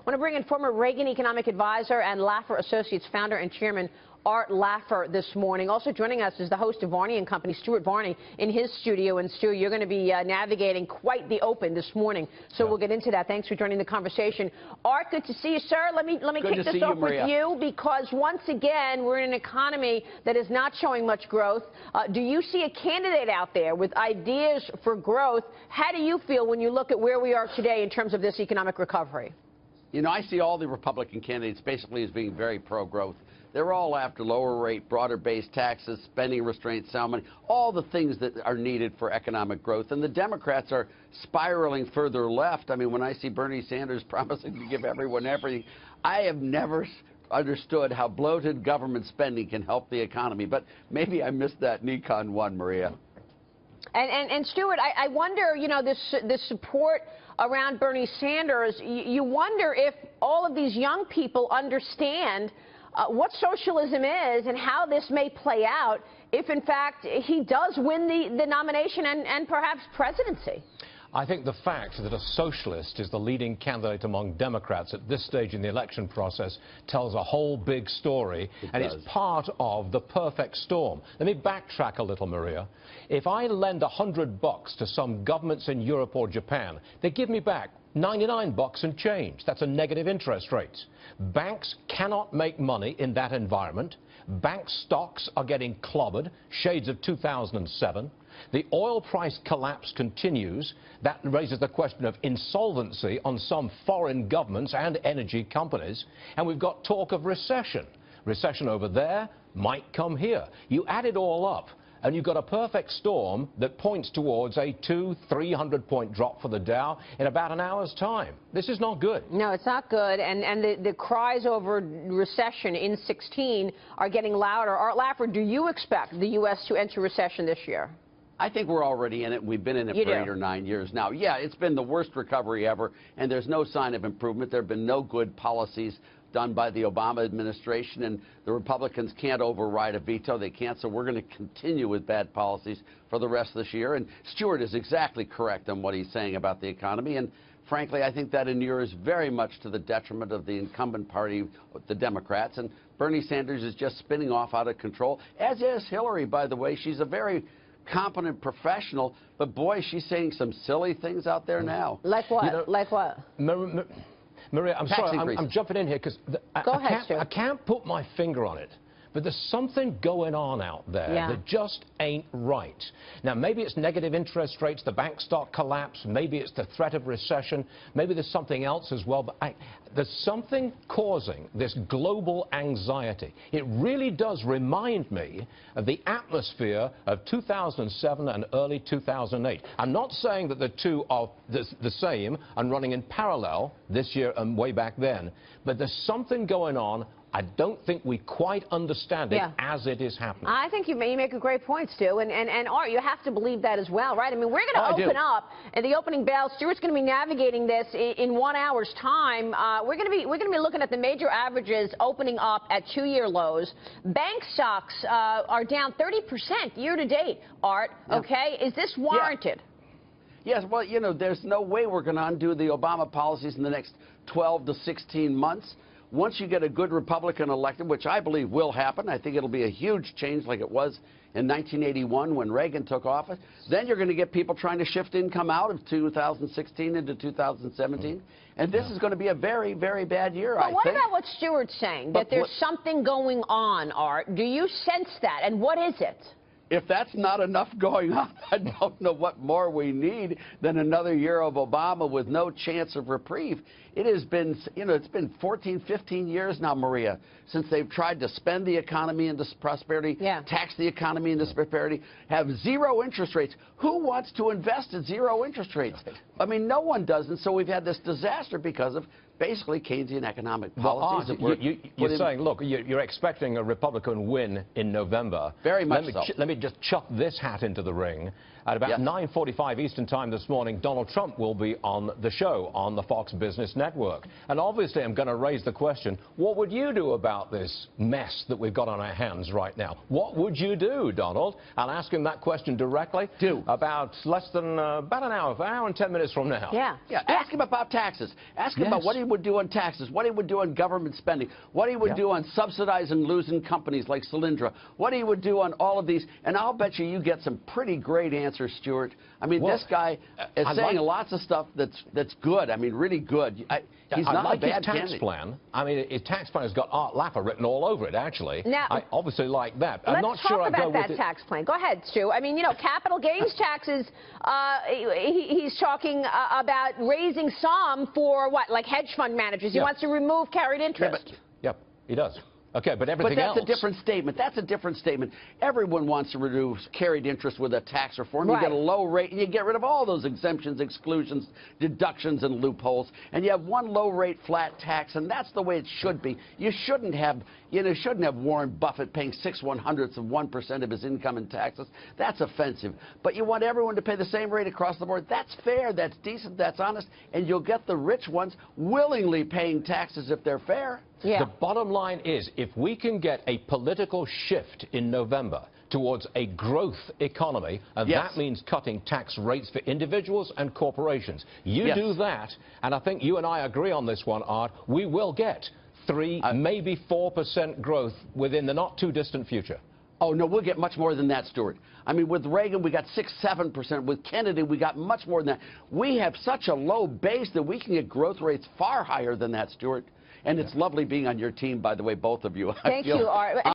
want to bring in former Reagan economic advisor and Laffer Associates founder and chairman Art Laffer this morning. Also joining us is the host of Varney and Company, Stuart Varney, in his studio. And Stuart, you're going to be navigating quite the open this morning, so we'll get into that. Thanks for joining the conversation. Art, good to see you, sir. Let me kick this off with you, because once again we're in an economy that is not showing much growth. Do you see a candidate out there with ideas for growth? How do you feel when you look at where we are today in terms of this economic recovery? You know, I see all the Republican candidates basically as being very pro-growth. They're all after lower rate, broader-based taxes, spending restraints, sound money, all the things that are needed for economic growth. And the Democrats are spiraling further left. I mean, when I see Bernie Sanders promising to give everyone everything, I have never understood how bloated government spending can help the economy. But maybe I missed that in Econ 1, Maria. And Stuart, I wonder, you know, this support around Bernie Sanders, you wonder if all of these young people understand what socialism is and how this may play out if, in fact, he does win the nomination and perhaps presidency. I think the fact that a socialist is the leading candidate among Democrats at this stage in the election process tells a whole big story, and it's part of the perfect storm. Let me backtrack a little, Maria. If I lend $100 to some governments in Europe or Japan, they give me back $99 and change. That's a negative interest rate. Banks cannot make money in that environment. Bank stocks are getting clobbered, shades of 2007. The oil price collapse continues. That raises the question of insolvency on some foreign governments and energy companies. And we've got talk of recession. Recession over there might come here. You add it all up, and you've got a perfect storm that points towards a 200-300 point drop for the Dow in about an hour's time. This is not good. No, it's not good. And the cries over recession in 16 are getting louder. Art Laffer, do you expect the U.S. to enter recession this year? I think we're already in it. We've been in it for 8 or 9 years now. Yeah, it's been the worst recovery ever, and there's no sign of improvement. There have been no good policies done by the Obama administration, and the Republicans can't override a veto. They can't, so we're going to continue with bad policies for the rest of this year. And Stuart is exactly correct on what he's saying about the economy, and frankly, I think that inures very much to the detriment of the incumbent party, the Democrats, and Bernie Sanders is just spinning off out of control, as is Hillary, by the way. She's a very competent professional, but boy, she's saying some silly things out there now. Like what? You know, like what? Maria, I'm sorry, I'm jumping in here because I can't put my finger on it, but there's something going on out there that just ain't right. Now, maybe it's negative interest rates, the bank stock collapse, maybe it's the threat of recession, maybe there's something else as well, but there's something causing this global anxiety. It really does remind me of the atmosphere of 2007 and early 2008. I'm not saying that the two are the same and running in parallel this year and way back then, but there's something going on. I don't think we quite understand it as it is happening. I think you make a great point, Stu, and Art, you have to believe that as well, right? I mean, we're going to open up at the opening bell. Stuart's going to be navigating this in 1 hour's time. We're going to be looking at the major averages opening up at 2-year lows. Bank stocks are down 30% year to date. Art, okay, is this warranted? Yes, well, you know, there's no way we're going to undo the Obama policies in the next 12 to 16 months. Once you get a good Republican elected, which I believe will happen, I think it'll be a huge change like it was in 1981 when Reagan took office, then you're going to get people trying to shift income out of 2016 into 2017. And this is going to be a very, very bad year, I think. But what about what Stuart's saying, that there's something going on, Art? Do you sense that? And what is it? If that's not enough going on, I don't know what more we need than another year of Obama with no chance of reprieve. It has been, you know, it's been 14, 15 years now, Maria, since they've tried to spend the economy into prosperity, tax the economy into prosperity, have zero interest rates. Who wants to invest at zero interest rates? I mean, no one does, and so we've had this disaster because of basically Keynesian economic policies. You're saying, look, you're expecting a Republican win in November. Very much so. Let me just chuck this hat into the ring. At about 9:45 Eastern Time this morning, Donald Trump will be on the show on the Fox Business Network. And obviously, I'm going to raise the question, what would you do about this mess that we've got on our hands right now? What would you do, Donald? I'll ask him that question directly. About less than about an hour and 10 minutes from now. Yeah. Ask him about taxes. Ask him about what he would do on taxes, what he would do on government spending, what he would do on subsidizing losing companies like Solyndra, what he would do on all of these. And I'll bet you get some pretty great answers, Stuart. I mean, this guy is saying lots of stuff that's good. I mean, really good. He's not a bad tax plan. I mean, his tax plan has got Art Laffer written all over it, actually. Now, I obviously like that. I'm not sure I'd go with that tax plan. Go ahead, Stu. I mean, you know, capital gains taxes, he's talking about raising some for what, like hedge fund managers. He wants to remove carried interest. Yep, he does. Okay, but everything else... But that's a different statement. That's a different statement. Everyone wants to reduce carried interest with a tax reform. You get a low rate, and you get rid of all those exemptions, exclusions, deductions, and loopholes. And you have one low-rate flat tax, and that's the way it should be. You shouldn't have, Warren Buffett paying 6/100% of his income in taxes. That's offensive. But you want everyone to pay the same rate across the board. That's fair. That's decent. That's honest. And you'll get the rich ones willingly paying taxes if they're fair. Yeah. The bottom line is, if we can get a political shift in November towards a growth economy, and that means cutting tax rates for individuals and corporations. You do that, and I think you and I agree on this one, Art, we will get 3, maybe 4% growth within the not-too-distant future. Oh, no, we'll get much more than that, Stuart. I mean, with Reagan, we got 6-7%. With Kennedy, we got much more than that. We have such a low base that we can get growth rates far higher than that, Stuart. And it's lovely being on your team, by the way, both of you. Thank you, Art.